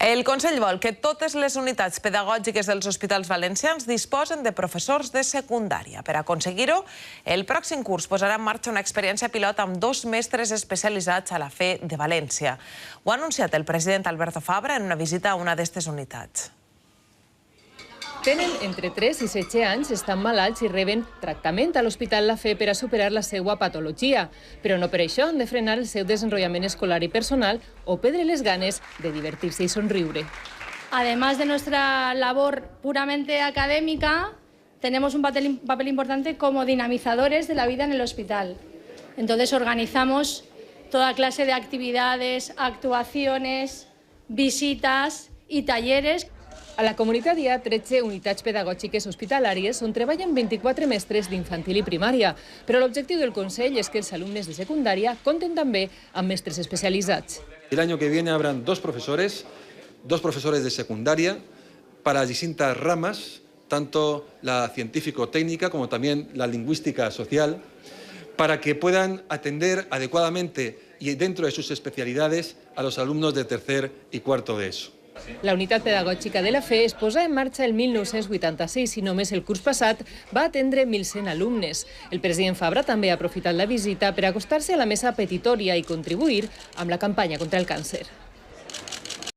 El Consell vol que totes les unitats pedagògiques dels hospitals valencians disposen de professors de secundària. Per aconseguir-ho, el pròxim curs posarà en marxa una experiència pilot amb 2 mestres especialitzats a la FE de València. Ho ha anunciat el president Alberto Fabra en una visita a una d'aquestes unitats. Tenen entre 3 i 16 anys, estan malalts i reben tractament a l'Hospital La Fe per a superar la seva patologia. Però no per això han de frenar el seu desenvolupament escolar i personal o perdre les ganes de divertir-se i somriure. Además de nuestra labor puramente académica, tenemos un papel importante como dinamizadores de la vida en el hospital. Entonces organizamos toda clase de actividades, actuaciones, visitas y talleres. A la comunitat hi ha 13 unitats pedagògiques hospitalàries on treballen 24 mestres d'infantil i primària, però l'objectiu del Consell és que els alumnes de secundària compten també amb mestres especialitzats. El año que viene habrán dos profesores de secundaria para distintas ramas, tanto la científico-técnica como también la lingüística social, para que puedan atender adecuadamente y dentro de sus especialidades a los alumnos de tercer y cuarto de ESO. La unitat pedagògica de la FE es posa en marxa el 1986 i només el curs passat va atendre 1.100 alumnes. El president Fabra també ha aprofitat la visita per acostar-se a la mesa petitòria i contribuir amb la campanya contra el càncer.